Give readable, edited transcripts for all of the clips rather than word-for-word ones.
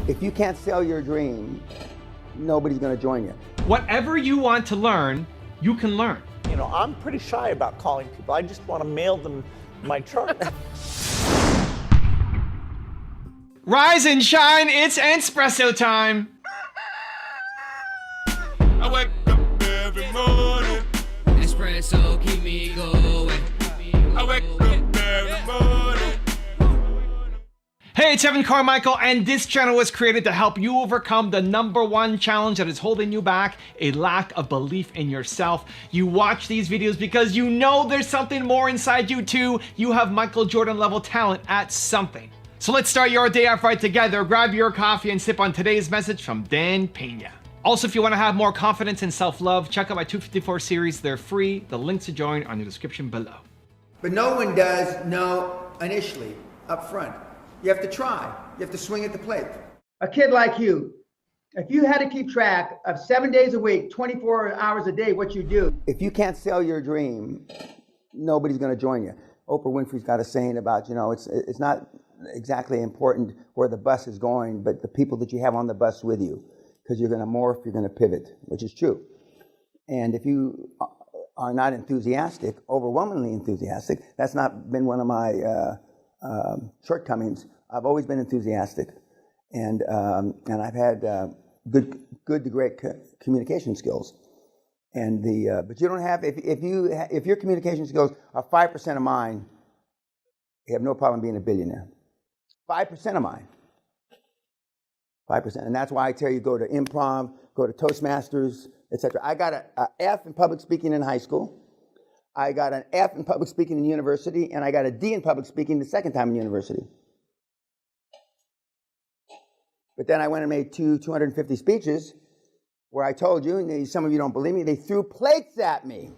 If you can't sell your dream, nobody's going to join you. Whatever you want to learn, you can learn. You know, I'm pretty shy about calling people. I just want to mail them my chart. Rise and shine, it's espresso time. I wake up every morning. Espresso keep me going. I wake up every morning. Hey, it's Evan Carmichael, and this channel was created to help you overcome the #1 challenge that is holding you back, a lack of belief in yourself. You watch these videos because you know there's something more inside you too. You have Michael Jordan level talent at something. So let's start your day off right together. Grab your coffee and sip on today's message from Dan Pena. Also, if you want to have more confidence and self-love, check out my 254 series. They're free. The links to join are in the description below. But no one does know initially, up front. You have to try. You have to swing at the plate. A kid like you, if you had to keep track of 7 days a week, 24 hours a day, what you do. If you can't sell your dream, nobody's going to join you. Oprah Winfrey's got a saying about, you know, it's not exactly important where the bus is going, but the people that you have on the bus with you, because you're going to morph, you're going to pivot, which is true. And if you are not enthusiastic, overwhelmingly enthusiastic, that's not been one of my shortcomings. I've always been enthusiastic, and I've had good to great communication skills. And but you don't have if your communication skills are 5% of mine, you have no problem being a billionaire. 5% of mine. 5%, and that's why I tell you go to improv, go to Toastmasters, etc. I got a F in public speaking in high school. I got an F in public speaking in university, and I got a D in public speaking the second time in university. But then I went and made 250 speeches where I told you, and some of you don't believe me, they threw plates at me.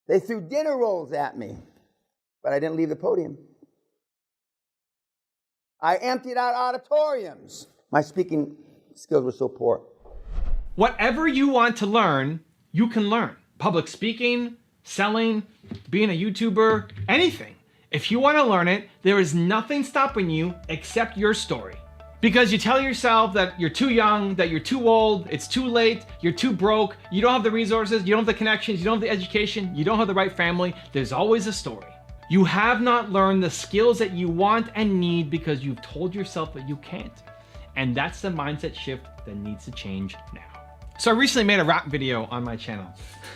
They threw dinner rolls at me. But I didn't leave the podium. I emptied out auditoriums. My speaking skills were so poor. Whatever you want to learn, you can learn. Public speaking, selling, being a YouTuber, anything. If you want to learn it, there is nothing stopping you except your story. Because you tell yourself that you're too young, that you're too old, it's too late, you're too broke, you don't have the resources, you don't have the connections, you don't have the education, you don't have the right family. There's always a story. You have not learned the skills that you want and need because you've told yourself that you can't. And that's the mindset shift that needs to change now. So I recently made a rap video on my channel.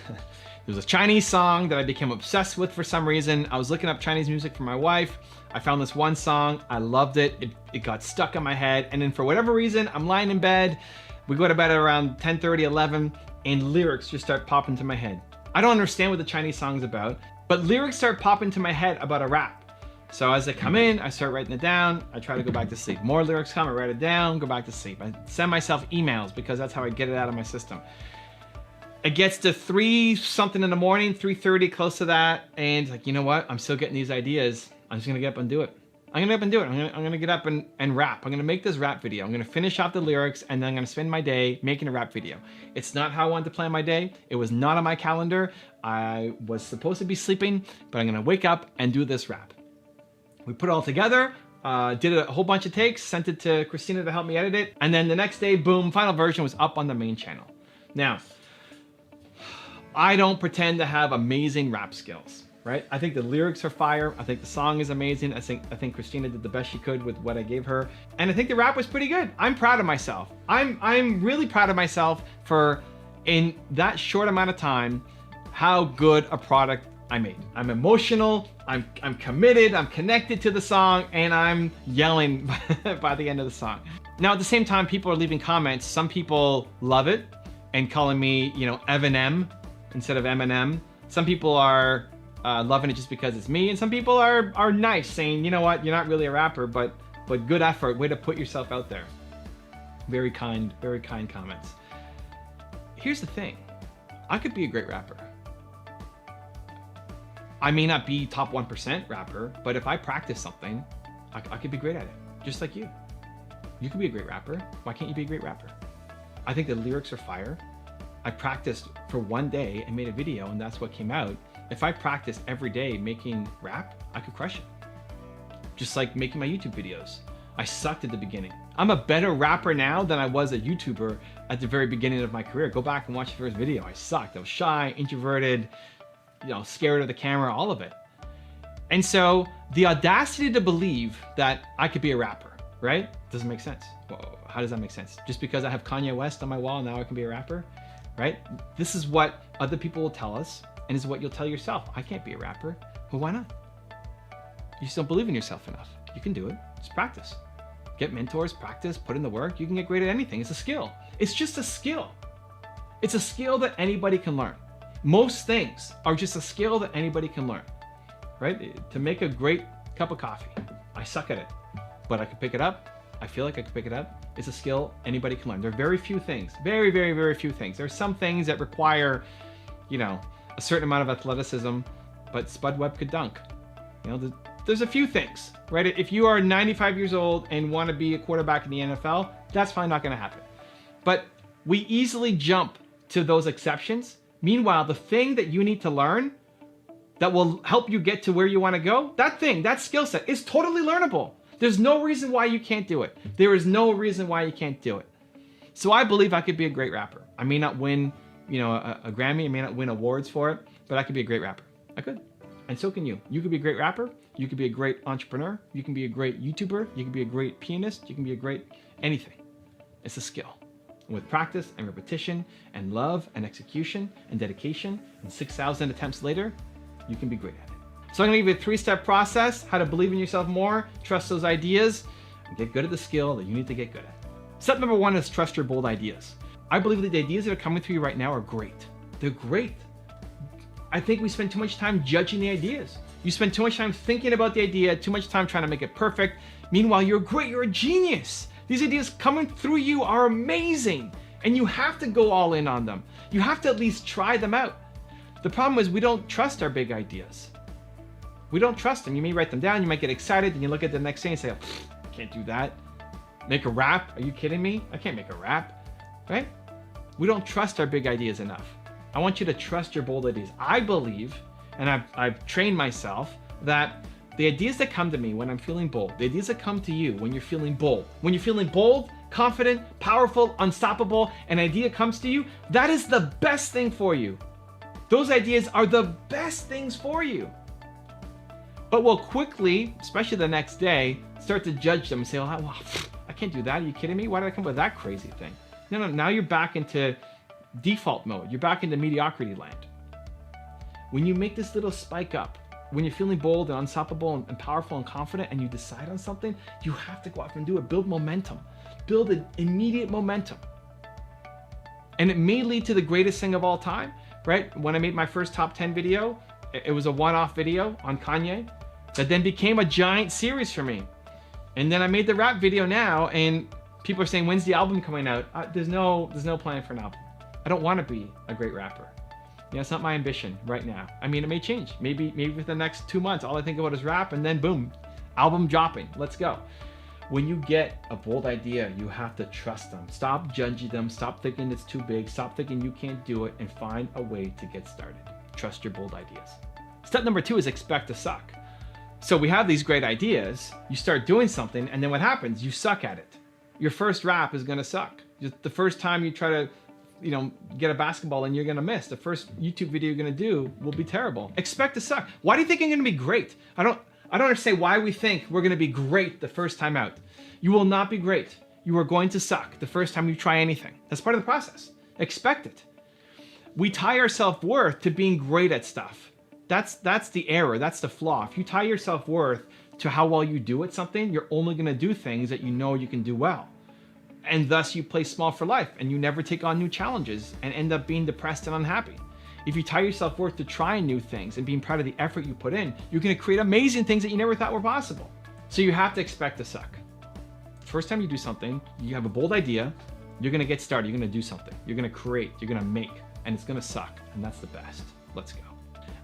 It was a Chinese song that I became obsessed with for some reason. I was looking up Chinese music for my wife. I found this one song, I loved it. It got stuck in my head. And then for whatever reason, I'm lying in bed. We go to bed at around 10:30, 11, and lyrics just start popping to my head. I don't understand what the Chinese song's about, but lyrics start popping to my head about a rap. So as they come in, I start writing it down. I try to go back to sleep. More lyrics come, I write it down, go back to sleep. I send myself emails because that's how I get it out of my system. It gets to 3 something in the morning, 3:30, close to that. And like, you know what? I'm still getting these ideas. I'm just gonna get up and do it. I'm gonna get up and rap. I'm gonna make this rap video. I'm gonna finish off the lyrics and then I'm gonna spend my day making a rap video. It's not how I wanted to plan my day. It was not on my calendar. I was supposed to be sleeping, but I'm gonna wake up and do this rap. We put it all together, did a whole bunch of takes, sent it to Christina to help me edit it. And then the next day, boom, final version was up on the main channel. Now, I don't pretend to have amazing rap skills, right? I think the lyrics are fire. I think the song is amazing. I think Christina did the best she could with what I gave her. And I think the rap was pretty good. I'm proud of myself. I'm really proud of myself for, in that short amount of time, how good a product I made. I'm emotional, I'm committed, I'm connected to the song, and I'm yelling by the end of the song. Now at the same time, people are leaving comments. Some people love it and calling me, you know, Evan M instead of Eminem. Some people are loving it just because it's me, and some people are nice, saying, you know what, you're not really a rapper, but good effort, way to put yourself out there. Very kind comments. Here's the thing, I could be a great rapper. I may not be top 1% rapper, but if I practice something, I could be great at it, just like you. You could be a great rapper. Why can't you be a great rapper? I think the lyrics are fire. I practiced for one day and made a video, and that's what came out. If I practiced every day making rap, I could crush it. Just like making my YouTube videos. I sucked at the beginning. I'm a better rapper now than I was a YouTuber at the very beginning of my career. Go back and watch the first video. I sucked. I was shy, introverted, scared of the camera, all of it. And so the audacity to believe that I could be a rapper, right? Doesn't make sense. Well, how does that make sense? Just because I have Kanye West on my wall, now I can be a rapper, right? This is what other people will tell us, and is what you'll tell yourself. I can't be a rapper. Well, why not? You just don't believe in yourself enough. You can do it. Just practice. Get mentors, practice, put in the work. You can get great at anything. It's a skill. It's just a skill. It's a skill that anybody can learn. Most things are just a skill that anybody can learn, right? To make a great cup of coffee, I suck at it, but I can pick it up. I feel like I can pick it up. It's a skill anybody can learn. There are very few things, very, very, very few things. There are some things that require, a certain amount of athleticism, but Spud Webb could dunk. There's a few things, right? If you are 95 years old and want to be a quarterback in the NFL, that's probably not going to happen. But we easily jump to those exceptions. Meanwhile, the thing that you need to learn that will help you get to where you want to go, that skill set is totally learnable. There's no reason why you can't do it. There is no reason why you can't do it. So I believe I could be a great rapper. I may not win, a Grammy. I may not win awards for it, but I could be a great rapper. I could. And so can you. You could be a great rapper. You could be a great entrepreneur. You can be a great YouTuber. You can be a great pianist. You can be a great anything. It's a skill. And with practice and repetition and love and execution and dedication and 6,000 attempts later, you can be great at it. So I'm gonna give you a 3-step process, how to believe in yourself more, trust those ideas, and get good at the skill that you need to get good at. Step number 1 is trust your bold ideas. I believe that the ideas that are coming through you right now are great. They're great. I think we spend too much time judging the ideas. You spend too much time thinking about the idea, too much time trying to make it perfect. Meanwhile, you're great, you're a genius. These ideas coming through you are amazing, and you have to go all in on them. You have to at least try them out. The problem is we don't trust our big ideas. We don't trust them. You may write them down, you might get excited, and you look at the next thing and say, oh, I can't do that. Make a rap? Are you kidding me? I can't make a rap, right? We don't trust our big ideas enough. I want you to trust your bold ideas. I believe, and I've trained myself, that the ideas that come to me when I'm feeling bold, the ideas that come to you when you're feeling bold, confident, powerful, unstoppable, an idea comes to you, that is the best thing for you. Those ideas are the best things for you. But we'll quickly, especially the next day, start to judge them and say, oh, well, I can't do that. Are you kidding me? Why did I come up with that crazy thing? No, now you're back into default mode. You're back into mediocrity land. When you make this little spike up, when you're feeling bold and unstoppable and powerful and confident and you decide on something, you have to go out and do it. Build momentum. Build an immediate momentum. And it may lead to the greatest thing of all time, right? When I made my first top 10 video, it was a one-off video on Kanye that then became a giant series for me. And then I made the rap video now, and people are saying, when's the album coming out? There's no plan for an album. I don't want to be a great rapper. It's not my ambition right now. I mean, it may change. Maybe within the next 2 months, all I think about is rap, and then boom, album dropping. Let's go. When you get a bold idea, you have to trust them. Stop judging them. Stop thinking it's too big. Stop thinking you can't do it, and find a way to get started. Trust your bold ideas. Step number 2 is expect to suck. So we have these great ideas. You start doing something, and then what happens? You suck at it. Your first rap is gonna suck. The first time you try to get a basketball and you're gonna miss. The first YouTube video you're gonna do will be terrible. Expect to suck. Why do you think you're gonna be great? I don't understand why we think we're gonna be great the first time out. You will not be great. You are going to suck the first time you try anything. That's part of the process. Expect it. We tie our self-worth to being great at stuff. That's the error, that's the flaw. If you tie your self-worth to how well you do at something, you're only gonna do things that you know you can do well. And thus you play small for life and you never take on new challenges and end up being depressed and unhappy. If you tie your self-worth to trying new things and being proud of the effort you put in, you're gonna create amazing things that you never thought were possible. So you have to expect to suck. First time you do something, you have a bold idea, you're gonna get started, you're gonna do something, you're gonna create, you're gonna make, and it's gonna suck, and that's the best. Let's go.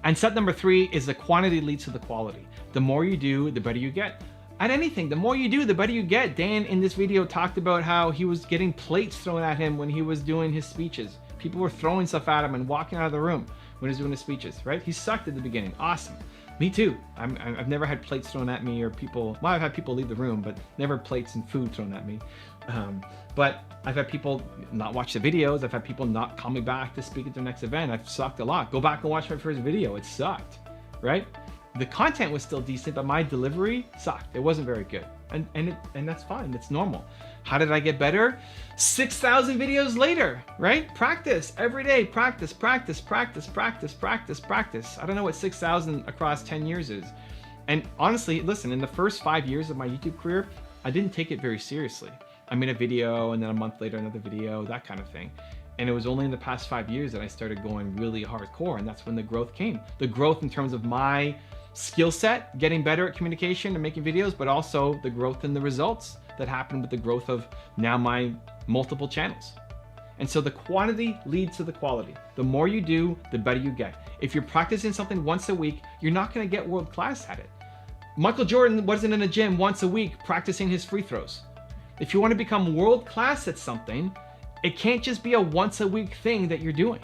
And step number 3 is the quantity leads to the quality. The more you do, the better you get. At anything, the more you do, the better you get. Dan in this video talked about how he was getting plates thrown at him when he was doing his speeches. People were throwing stuff at him and walking out of the room when he was doing his speeches, right? He sucked at the beginning. Awesome. Me too. I've never had plates thrown at me or people, well, I've had people leave the room, but never plates and food thrown at me. But I've had people not watch the videos. I've had people not call me back to speak at their next event. I've sucked a lot. Go back and watch my first video. It sucked, right? The content was still decent, but my delivery sucked. It wasn't very good. And that's fine. That's normal. How did I get better? 6,000 videos later, right? Practice every day. Practice, practice, practice, practice, practice, practice. I don't know what 6,000 across 10 years is. And honestly, listen, in the first 5 years of my YouTube career, I didn't take it very seriously. I made a video and then a month later, another video, that kind of thing. And it was only in the past 5 years that I started going really hardcore. And that's when the growth came. The growth in terms of my skill set, getting better at communication and making videos, but also the growth in the results that happened with the growth of now my multiple channels. And so the quantity leads to the quality. The more you do, the better you get. If you're practicing something once a week, you're not gonna get world class at it. Michael Jordan wasn't in the gym once a week practicing his free throws. If you wanna become world class at something, it can't just be a once a week thing that you're doing.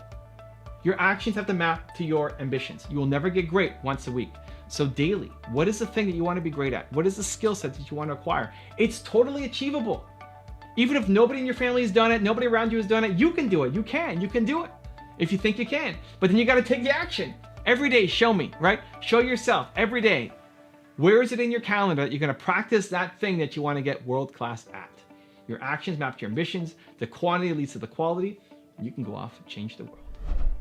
Your actions have to map to your ambitions. You will never get great once a week. So daily, what is the thing that you want to be great at? What is the skill set that you want to acquire? It's totally achievable. Even if nobody in your family has done it, nobody around you has done it, you can do it. You can do it if you think you can. But then you got to take the action. Every day, show me, right? Show yourself every day. Where is it in your calendar that you're going to practice that thing that you want to get world class at? Your actions map to your ambitions. The quantity leads to the quality. You can go off and change the world.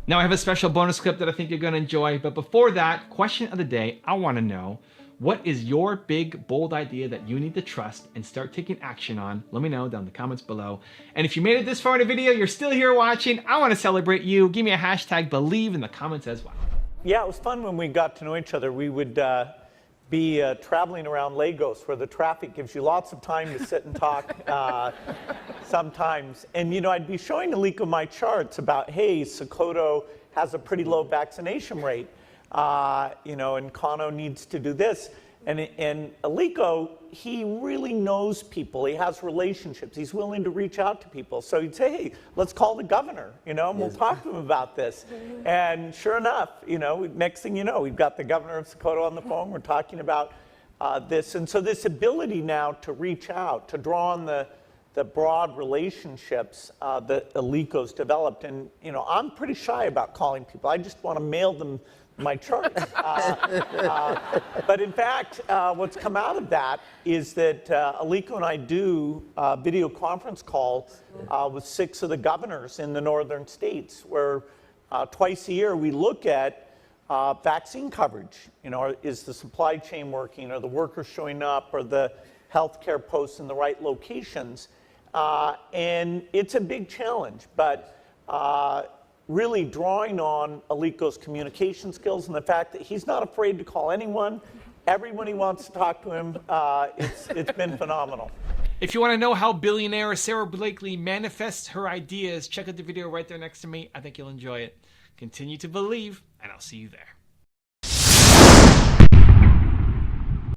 Now I have a special bonus clip that I think you're gonna enjoy, but before that, question of the day, I wanna know, what is your big, bold idea that you need to trust and start taking action on? Let me know down in the comments below. And if you made it this far in the video, you're still here watching, I wanna celebrate you. Give me a hashtag believe in the comments as well. Yeah, it was fun when we got to know each other. We would be traveling around Lagos where the traffic gives you lots of time to sit and talk sometimes. And, you know, I'd be showing Aliko my charts about, hey, Sokoto has a pretty low vaccination rate, you know, and Kano needs to do this. And Aliko, he really knows people. He has relationships. He's willing to reach out to people. So he'd say, hey, let's call the governor, you know, and we'll talk to him about this. And sure enough, you know, next thing you know, we've got the governor of Sokoto on the phone. We're talking about this. And so this ability now to reach out, to draw on the broad relationships that Aliko's developed. And, you know, I'm pretty shy about calling people. I just want to mail them my charts. But in fact, what's come out of that is that Aliko and I do a video conference call with 6 of the governors in the northern states, where twice a year we look at vaccine coverage. You know, is the supply chain working? Are the workers showing up? Are the healthcare posts in the right locations? And it's a big challenge, but really drawing on Aliko's communication skills and the fact that he's not afraid to call anyone, everyone he wants to talk to him. It's been phenomenal. If you want to know how billionaire Sarah Blakely manifests her ideas, check out the video right there next to me. I think you'll enjoy it. Continue to believe, and I'll see you there.